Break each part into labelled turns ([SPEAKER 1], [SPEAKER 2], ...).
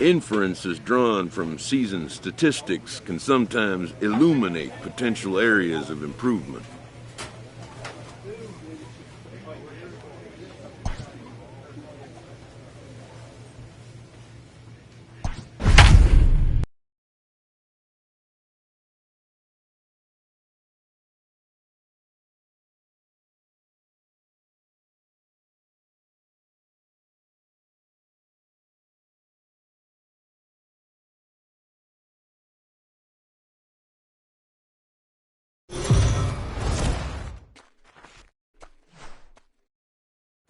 [SPEAKER 1] Inferences drawn from season statistics can sometimes illuminate potential areas of improvement.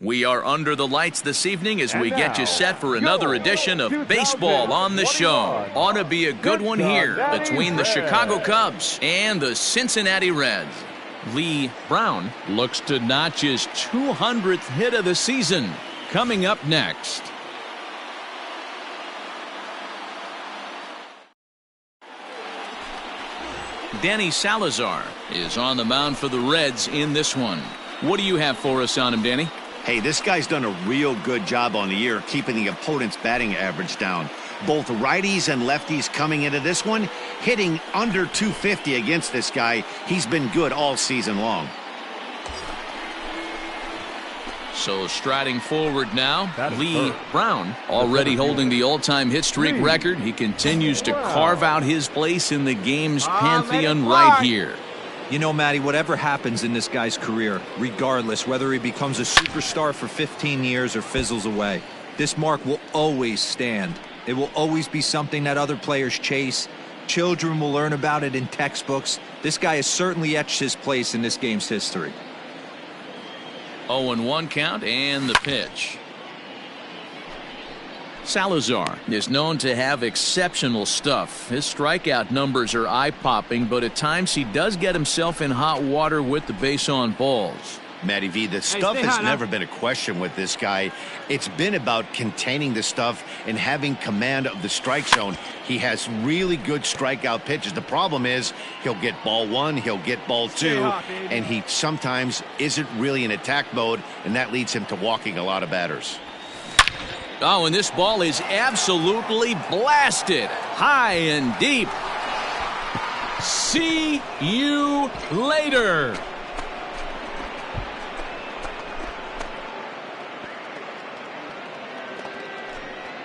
[SPEAKER 2] We are under the lights this evening as we get you set for another edition of Baseball on the Show. Ought to be a good one here between the Chicago Cubs and the Cincinnati Reds. Lee Brown looks to notch his 200th hit of the season. Coming up next. Danny Salazar is on the mound for the Reds in this one. What do you have for us on him, Danny?
[SPEAKER 3] Hey, this guy's done a real good job on the year keeping the opponent's batting average down. Both righties and lefties coming into this one, hitting under 250 against this guy. He's been good all season long.
[SPEAKER 2] So striding forward now, Lee Brown already holding the all-time hit streak record. He continues to carve out his place in the game's pantheon right here.
[SPEAKER 4] You know, Matty, whatever happens in this guy's career, regardless whether he becomes a superstar for 15 years or fizzles away, this mark will always stand. It will always be something that other players chase. Children will learn about it in textbooks. This guy has certainly etched his place in this game's history.
[SPEAKER 2] 0-1 count and the pitch. Salazar is known to have exceptional stuff. His strikeout numbers are eye-popping, but at times he does get himself in hot water with the base on balls.
[SPEAKER 3] Matty V, the stuff has never been a question with this guy. It's been about containing the stuff and having command of the strike zone. He has really good strikeout pitches. The problem is he'll get ball one, he'll get ball two, and he sometimes isn't really in attack mode, and that leads him to walking a lot of batters.
[SPEAKER 2] Oh, and this ball is absolutely blasted high and deep. See you later.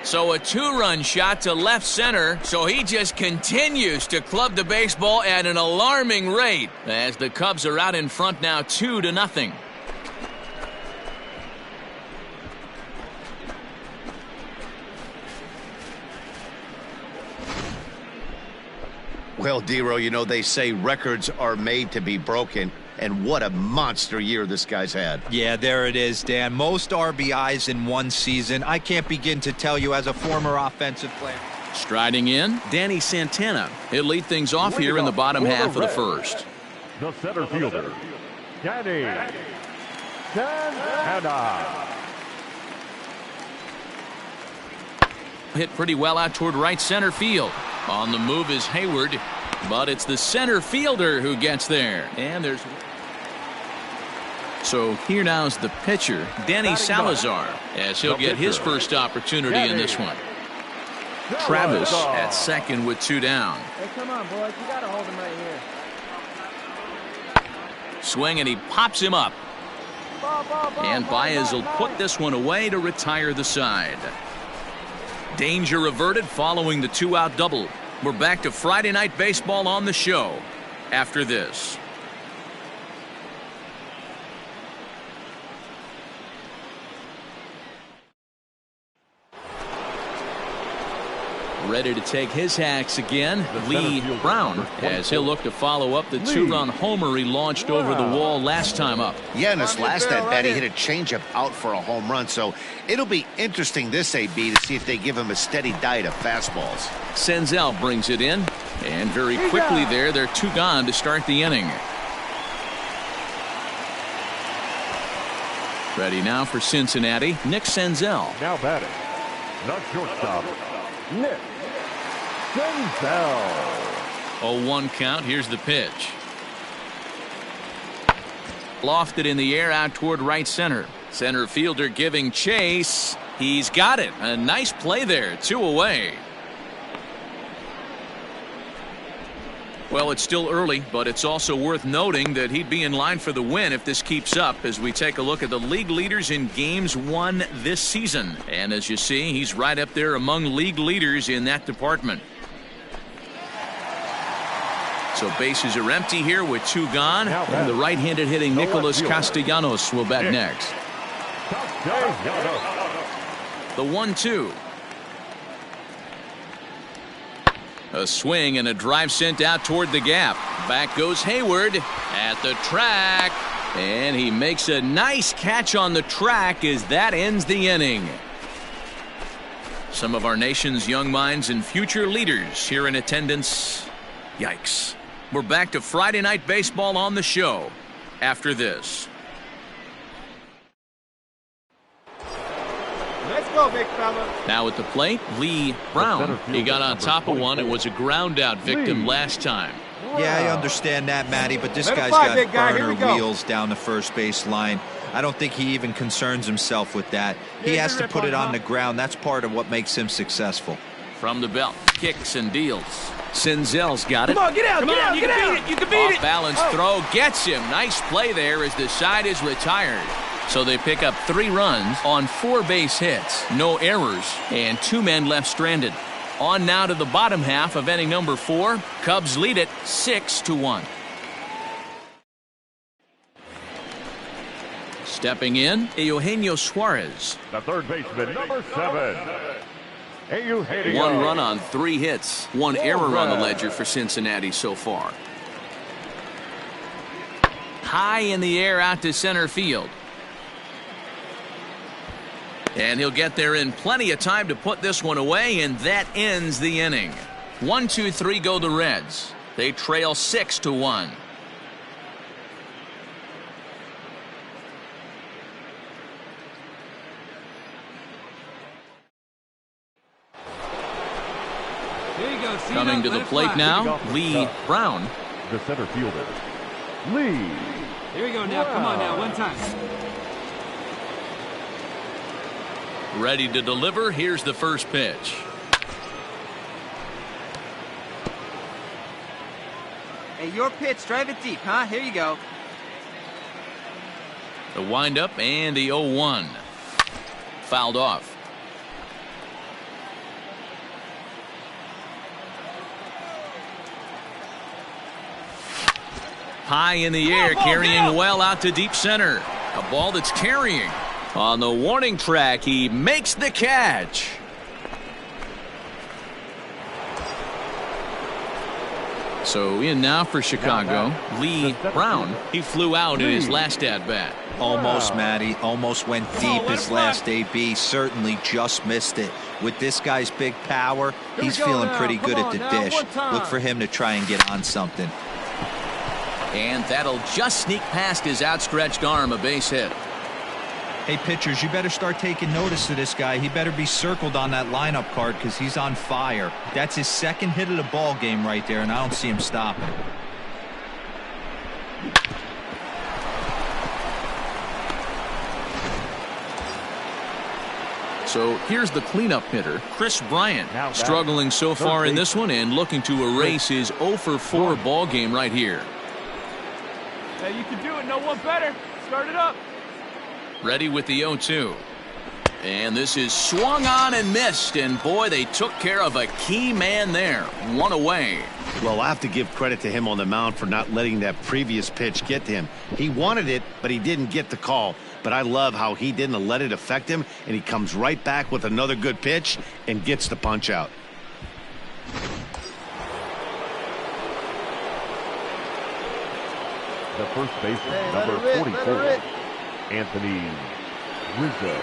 [SPEAKER 2] So a two-run shot to left center, so he just continues to club the baseball at an alarming rate as the Cubs are out in front now 2-0.
[SPEAKER 3] Well, Dero, you know, they say records are made to be broken, and what a monster year this guy's had.
[SPEAKER 4] Yeah, there it is, Dan. Most RBIs in one season. I can't begin to tell you as a former offensive player.
[SPEAKER 2] Striding in, Danny Santana. He'll lead things off here in the bottom half of the first.
[SPEAKER 5] The center fielder, Danny Santana.
[SPEAKER 2] Hit pretty well out toward right center field. On the move is Hayward, but it's the center fielder who gets there. And there's... So here now is the pitcher, Danny Salazar, as he'll get his first opportunity in this one. Travis at second with 2 down.
[SPEAKER 6] Hey, come on, boys. You got to hold him right here.
[SPEAKER 2] Swing, and he pops him up. And Baez will put this one away to retire the side. Danger averted following the 2-out double. We're back to Friday Night Baseball on the Show after this. Ready to take his hacks again, Lee Brown, as he'll look to follow up the 2-run homer he launched over the wall last time up.
[SPEAKER 3] Yeah, in his last at-bat, he hit a changeup out for a home run, so it'll be interesting this AB to see if they give him a steady diet of fastballs.
[SPEAKER 2] Senzel brings it in, and very quickly there, they're 2 gone to start the inning. Ready now for Cincinnati, Nick Senzel.
[SPEAKER 5] Now batting, the shortstop, Nick Senzel.
[SPEAKER 2] 0-1 count. Here's the pitch. Lofted in the air out toward right center. Center fielder giving chase. He's got it. A nice play there. 2 away. Well, it's still early, but it's also worth noting that he'd be in line for the win if this keeps up as we take a look at the league leaders in games won this season. And as you see, he's right up there among league leaders in that department. So bases are empty here with 2 gone. And the right-handed hitting Nicholas Castellanos will bat next. The 1-2. A swing and a drive sent out toward the gap. Back goes Hayward at the track. And he makes a nice catch on the track as that ends the inning. Some of our nation's young minds and future leaders here in attendance. Yikes. We're back to Friday Night Baseball on the show after this.
[SPEAKER 6] Let's go, big fella.
[SPEAKER 2] Now at the plate, Lee Brown. He got on top of one and was a ground out victim last time.
[SPEAKER 4] Yeah, I understand that, Matty, but this guy's got burner wheels down the first base line. I don't think he even concerns himself with that. He has to put it on the ground. That's part of what makes him successful.
[SPEAKER 2] From the belt, kicks and deals. Senzel's got it.
[SPEAKER 6] Come on, get out, get out, you can beat it, you can beat it.
[SPEAKER 2] Off balance throw gets him. Nice play there as the side is retired. So they pick up 3 runs on 4 base hits, no errors, and 2 men left stranded. On now to the bottom half of inning number 4. Cubs lead it 6-1. Stepping in, Eugenio Suarez.
[SPEAKER 5] The third baseman, number 7.
[SPEAKER 2] 1 run on 3 hits, 1 error on the ledger for Cincinnati so far. High in the air out to center field. And he'll get there in plenty of time to put this one away, and that ends the inning. 1-2-3 go the Reds. They trail 6-1. Coming to the plate now, Lee Brown.
[SPEAKER 5] The center fielder, Lee.
[SPEAKER 6] Here we go now. Come on now, one time.
[SPEAKER 2] Ready to deliver. Here's the first pitch.
[SPEAKER 6] Hey, your pitch. Drive it deep, huh? Here you go.
[SPEAKER 2] The windup and the 0-1. Fouled off. High in the air, carrying well out to deep center. A ball that's carrying. On the warning track, he makes the catch. So in now for Chicago, Lee Brown. He flew out in his last at-bat.
[SPEAKER 4] Almost, Matty. Almost went deep his last AB. Certainly just missed it. With this guy's big power, he's feeling pretty good at the dish. Look for him to try and get on something.
[SPEAKER 2] And that'll just sneak past his outstretched arm, a base hit.
[SPEAKER 4] Hey, pitchers, you better start taking notice of this guy. He better be circled on that lineup card because he's on fire. That's his 2nd hit of the ball game right there, and I don't see him stopping.
[SPEAKER 2] So here's the cleanup hitter, Chris Bryant, struggling so far in this one and looking to erase his 0-for-4 ball game right here.
[SPEAKER 6] Hey, you can do it. No one better. Start it up.
[SPEAKER 2] Ready with the 0-2. And this is swung on and missed. And boy, they took care of a key man there. 1 away.
[SPEAKER 3] Well, I have to give credit to him on the mound for not letting that previous pitch get to him. He wanted it, but he didn't get the call. But I love how he didn't let it affect him, and he comes right back with another good pitch and gets the punch out.
[SPEAKER 5] The first baseman, number 44, Anthony Rizzo.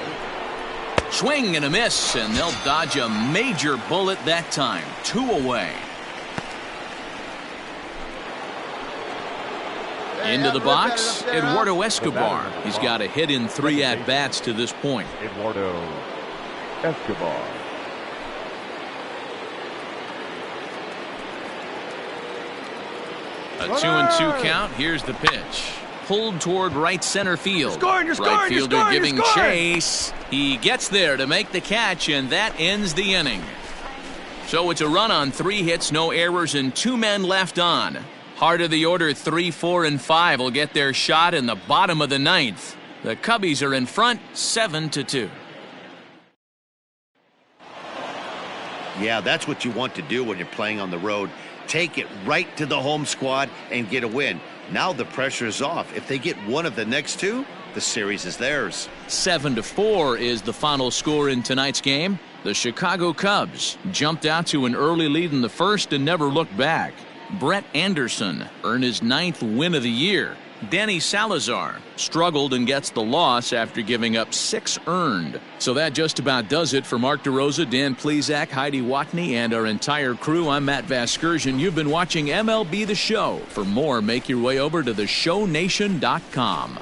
[SPEAKER 2] Swing and a miss, and they'll dodge a major bullet that time. 2 away. Into the box, Eduardo Escobar. He's got a hit in 3 at-bats to this point.
[SPEAKER 5] Eduardo Escobar.
[SPEAKER 2] A 2-2 count. Here's the pitch. pulled toward right center field.
[SPEAKER 6] You're scoring,
[SPEAKER 2] Right fielder giving chase. He gets there to make the catch, and that ends the inning. So it's a run on 3 hits, no errors, and 2 men left on. Heart of the order 3, 4, and 5 will get their shot in the bottom of the 9th. The Cubbies are in front 7-2.
[SPEAKER 3] Yeah, that's what you want to do when you're playing on the road. Take it right to the home squad and get a win. Now the pressure is off. If they get one of the next 2, the series is theirs.
[SPEAKER 2] 7-4 is the final score in tonight's game. The Chicago Cubs jumped out to an early lead in the first and never looked back. Brett Anderson earned his 9th win of the year. Danny Salazar struggled and gets the loss after giving up 6 earned. So that just about does it for Mark DeRosa, Dan Plesac, Heidi Watney, and our entire crew. I'm Matt Vasgersian. You've been watching MLB The Show. For more, make your way over to theshownation.com.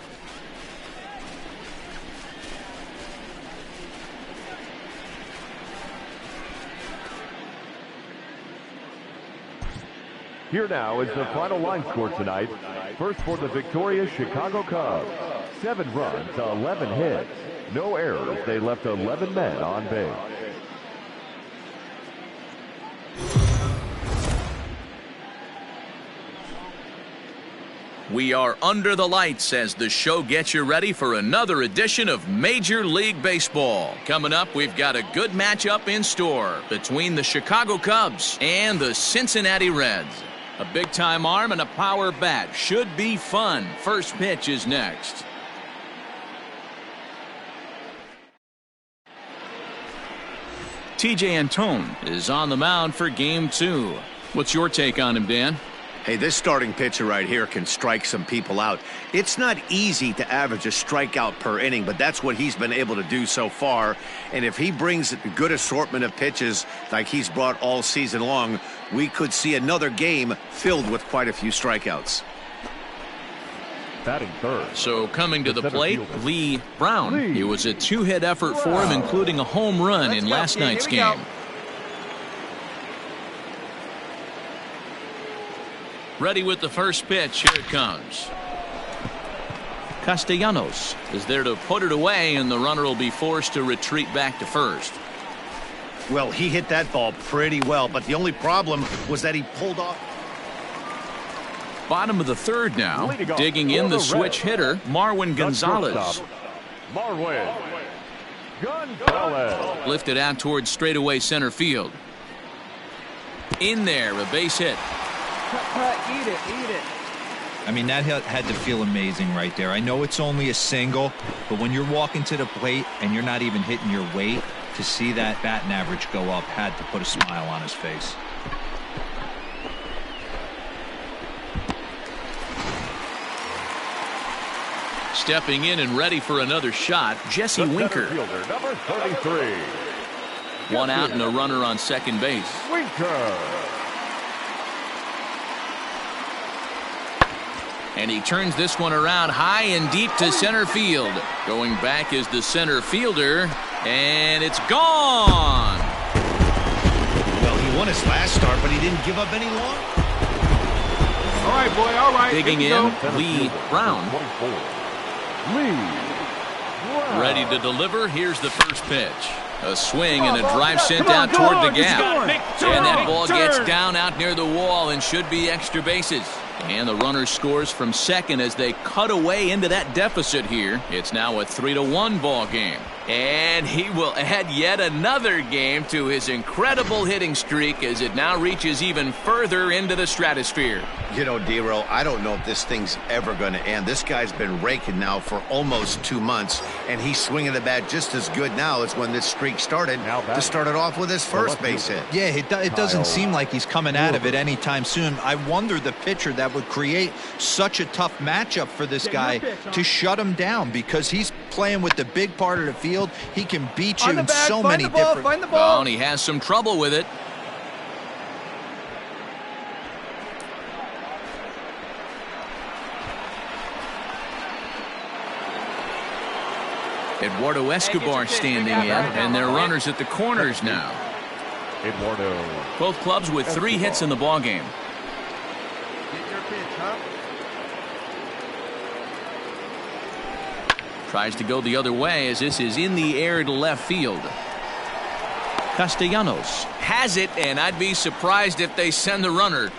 [SPEAKER 5] Here now is the final line score tonight. First for the victorious Chicago Cubs. 7 runs, 11 hits. No errors. They left 11 men on base.
[SPEAKER 2] We are under the lights as the show gets you ready for another edition of Major League Baseball. Coming up, we've got a good matchup in store between the Chicago Cubs and the Cincinnati Reds. A big-time arm and a power bat should be fun. First pitch is next. TJ Antone is on the mound for Game 2. What's your take on him, Dan?
[SPEAKER 3] Hey, this starting pitcher right here can strike some people out. It's not easy to average a strikeout per inning, but that's what he's been able to do so far. And if he brings a good assortment of pitches like he's brought all season long, we could see another game filled with quite a few strikeouts.
[SPEAKER 5] Batting third.
[SPEAKER 2] So coming to the plate, Lee Brown. It was a 2-hit effort for him, including a home run in last night's game. Ready with the first pitch. Here it comes. Castellanos is there to put it away, and the runner will be forced to retreat back to first.
[SPEAKER 3] Well, he hit that ball pretty well, but the only problem was that he pulled off.
[SPEAKER 2] Bottom of the third now. Digging in the switch hitter, Marwin Gonzalez.
[SPEAKER 5] Marwin Gonzalez.
[SPEAKER 2] Lifted out towards straightaway center field. In there, a base hit.
[SPEAKER 6] Eat it.
[SPEAKER 4] I mean, that had to feel amazing right there. I know it's only a single, but when you're walking to the plate and you're not even hitting your weight, to see that batting average go up had to put a smile on his face.
[SPEAKER 2] Stepping in and ready for another shot, Jesse Winker.
[SPEAKER 5] Fielder, number 33.
[SPEAKER 2] One out and a runner on second base.
[SPEAKER 5] Winker.
[SPEAKER 2] And he turns this one around high and deep to center field. Going back is the center fielder, and it's gone.
[SPEAKER 3] Well, he won his last start, but he didn't give up any long.
[SPEAKER 6] All right, boy, all right.
[SPEAKER 2] Digging in, Lee Brown.
[SPEAKER 5] 24. Lee Brown.
[SPEAKER 2] Ready to deliver. Here's the first pitch. A swing and a drive sent out toward the gap. And that ball gets down out near the wall and should be extra bases. And the runner scores from second as they cut away into that deficit here. It's now a 3-1 ball game. And he will add yet another game to his incredible hitting streak as it now reaches even further into the stratosphere.
[SPEAKER 3] You know, D-Row, I don't know if this thing's ever going to end. This guy's been raking now for almost 2 months, and he's swinging the bat just as good now as when this streak started to start it off with his first base hit.
[SPEAKER 4] Yeah, it doesn't seem like he's coming out of it anytime soon. I wonder the pitcher that would create such a tough matchup for this guy to shut him down, because he's playing with the big part of the field. He can beat you in so many different.
[SPEAKER 6] Find the ball.
[SPEAKER 2] Oh, and he has some trouble with it. Eduardo Escobar standing in, and they're runners at the corners now.
[SPEAKER 5] Eduardo.
[SPEAKER 2] Both clubs with 3 hits in the ballgame.
[SPEAKER 6] Get your pitch, huh?
[SPEAKER 2] Tries to go the other way as this is in the air to left field. Castellanos has it, and I'd be surprised if they send the runner.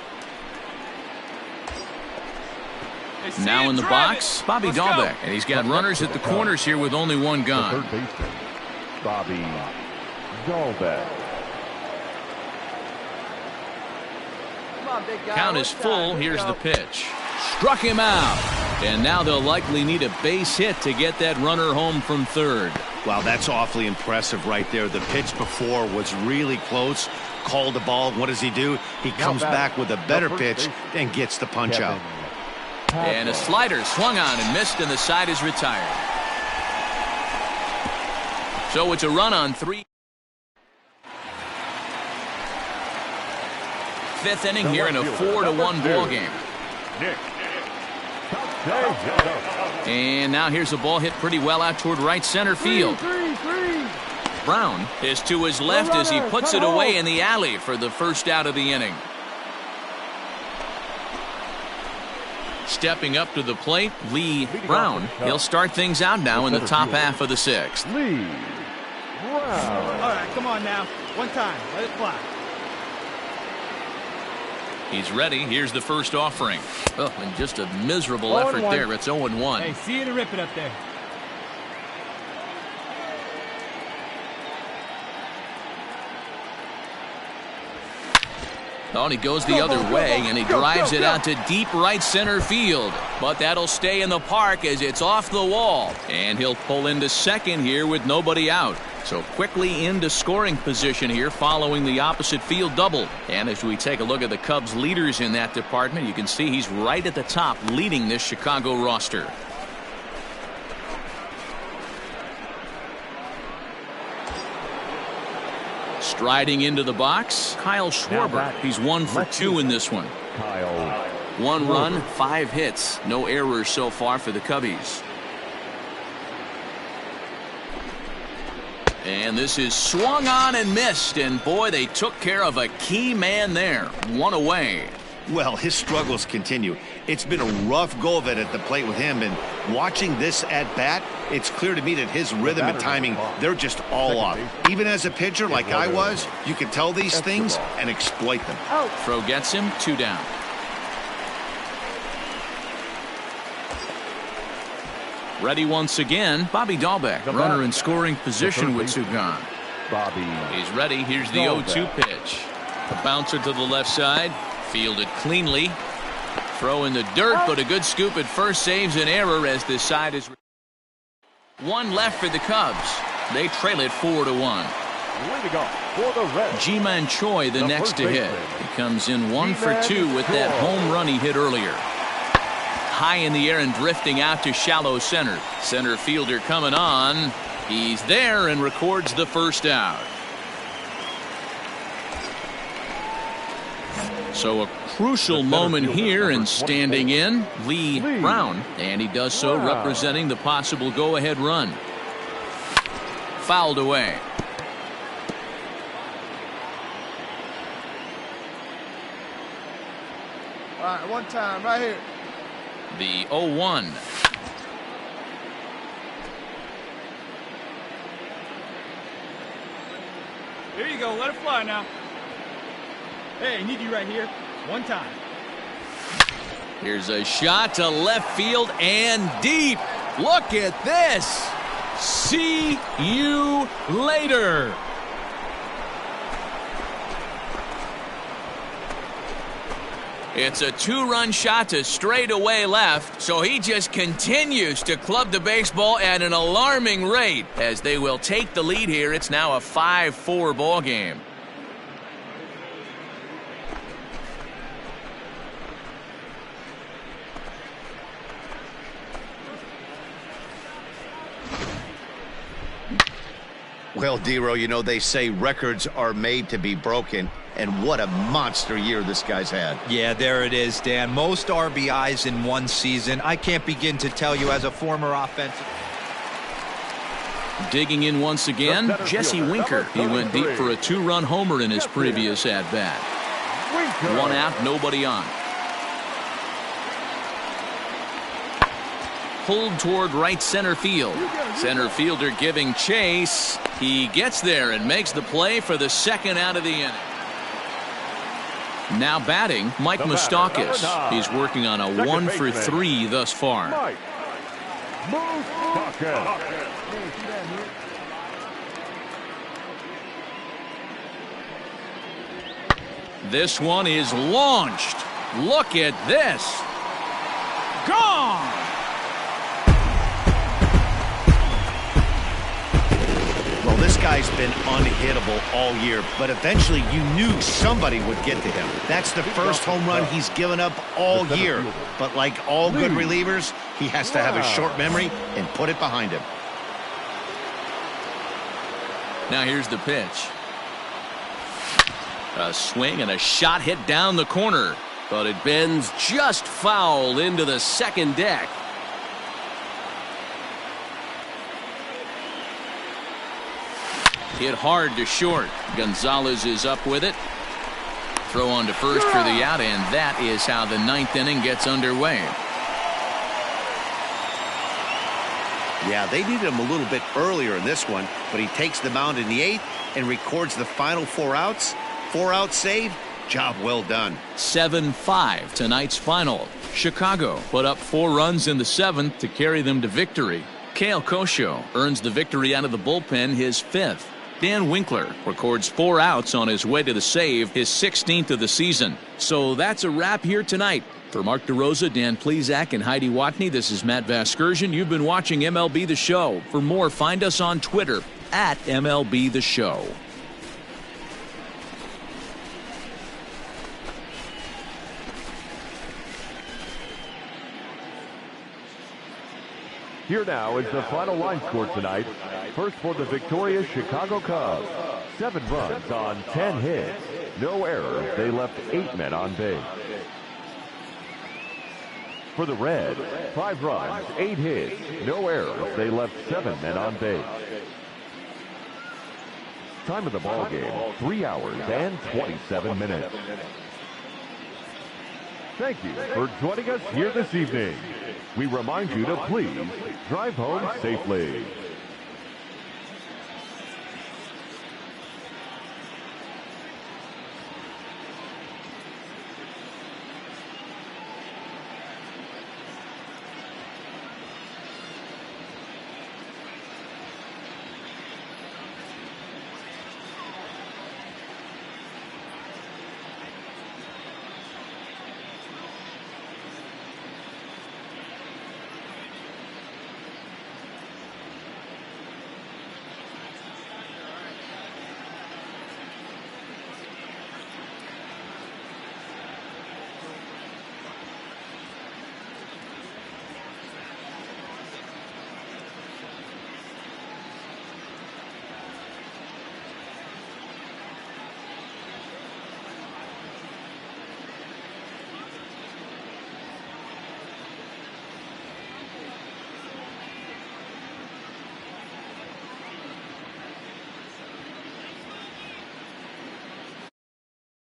[SPEAKER 2] Now in the box, Bobby Dahlbeck, and he's got runners at the corners here with only one gone.
[SPEAKER 5] Third baseman, Bobby Dahlbeck.
[SPEAKER 2] Count is full. Here's the pitch. Struck him out. And now they'll likely need a base hit to get that runner home from third.
[SPEAKER 3] Wow, that's awfully impressive right there. The pitch before was really close. Called the ball. What does he do? He comes back with a better pitch and gets the punch out.
[SPEAKER 2] And a slider swung on and missed, and the side is retired. So it's a run on 3. Fifth inning here in a 4-1 ball game. And now here's a ball hit pretty well out toward right center field. Brown is to his left as he puts it away in the alley for the first out of the inning. Stepping up to the plate, Lee Brown. He'll start things out now in the top half of the 6th.
[SPEAKER 5] Lee Brown.
[SPEAKER 6] All right, come on now. One time. Let it fly.
[SPEAKER 2] He's ready. Here's the first offering. Oh, and just a miserable effort there. It's 0-1.
[SPEAKER 6] Hey, see you to rip it up there.
[SPEAKER 2] Oh, and he goes the other way, and he drives it out to deep right center field. But that'll stay in the park as it's off the wall. And he'll pull into second here with nobody out. So quickly into scoring position here following the opposite field double. And as we take a look at the Cubs leaders in that department, you can see he's right at the top leading this Chicago roster. Striding into the box, Kyle Schwarber. He's 1 for 2 in this one.
[SPEAKER 5] Kyle.
[SPEAKER 2] 1 run, 5 hits. No errors so far for the Cubbies. And this is swung on and missed. And boy, they took care of a key man there. 1 away.
[SPEAKER 3] Well, his struggles continue. It's been a rough go of it at the plate with him, and watching this at bat, it's clear to me that his rhythm and timing, they're just all off. Even as a pitcher like I was, you can tell these things and exploit them.
[SPEAKER 2] Throw gets him, 2 down. Ready once again, Bobby Dahlbeck, runner in scoring position with 2 gone.
[SPEAKER 5] Bobby.
[SPEAKER 2] He's ready. Here's the 0-2 pitch. A bouncer to the left side. Fielded cleanly. Throw in the dirt, but a good scoop at first saves an error as this side is. 1 left for the Cubs. They trail it 4-1.
[SPEAKER 5] Leading off for the Reds,
[SPEAKER 2] Ji-Man Choi the next to hit. He comes in 1 for 2 with that home run he hit earlier. High in the air and drifting out to shallow center. Center fielder coming on. He's there and records the first out. So a crucial moment here, and standing in, Lee Brown. And he does so representing the possible go-ahead run. Fouled away.
[SPEAKER 6] All right, one time right here.
[SPEAKER 2] The 0-1.
[SPEAKER 6] Here you go. Let it fly now. Hey, I need you right here. One time.
[SPEAKER 2] Here's a shot to left field and deep. Look at this. See you later. It's a 2-run shot to straightaway left, so he just continues to club the baseball at an alarming rate. As they will take the lead here, it's now a 5-4 ball game.
[SPEAKER 3] Well, Dero, you know, they say records are made to be broken, and what a monster year this guy's had.
[SPEAKER 4] Yeah, there it is, Dan. Most RBIs in one season. I can't begin to tell you as a former offensive.
[SPEAKER 2] Digging in once again, Jesse Winker. He went deep for a 2-run homer in his previous at-bat. 1 out, nobody on. pulled toward right center field. Center fielder giving chase. He gets there and makes the play for the second out of the inning. Now batting, Mike Moustakas. He's working on a 1-for-3 thus far.
[SPEAKER 5] Mike Moustakas.
[SPEAKER 2] This one is launched. Look at this. Gone.
[SPEAKER 3] Well, this guy's been unhittable all year, but eventually you knew somebody would get to him. That's the first home run he's given up all year. But like all good relievers, he has to have a short memory and put it behind him.
[SPEAKER 2] Now here's the pitch. A swing and a shot hit down the corner.
[SPEAKER 7] But it bends just foul into the second deck.
[SPEAKER 2] Hit hard to short. Gonzalez is up with it. Throw on to first for the out, and that is how the ninth inning gets underway.
[SPEAKER 3] Yeah, they needed him a little bit earlier in this one, but he takes the mound in the eighth and records the final 4 outs. 4-out save. Job well done.
[SPEAKER 2] 7-5 tonight's final. Chicago put up 4 runs in the 7th to carry them to victory. Kale Kosho earns the victory out of the bullpen, his 5th. Dan Winkler records 4 outs on his way to the save, his 16th of the season. So that's a wrap here tonight. For Mark DeRosa, Dan Plesac, and Heidi Watney, this is Matt Vasgersian. You've been watching MLB The Show. For more, find us on Twitter at MLB The Show.
[SPEAKER 5] Here now is the final line score tonight. First for the victorious Chicago Cubs. 7 runs on 10 hits. No errors. They left 8 men on base. For the Reds, 5 runs, 8 hits. No errors. They left 7 men on base. Time of the ball game, 3 hours and 27 minutes. Thank you for joining us here this evening. We remind you to please drive home safely.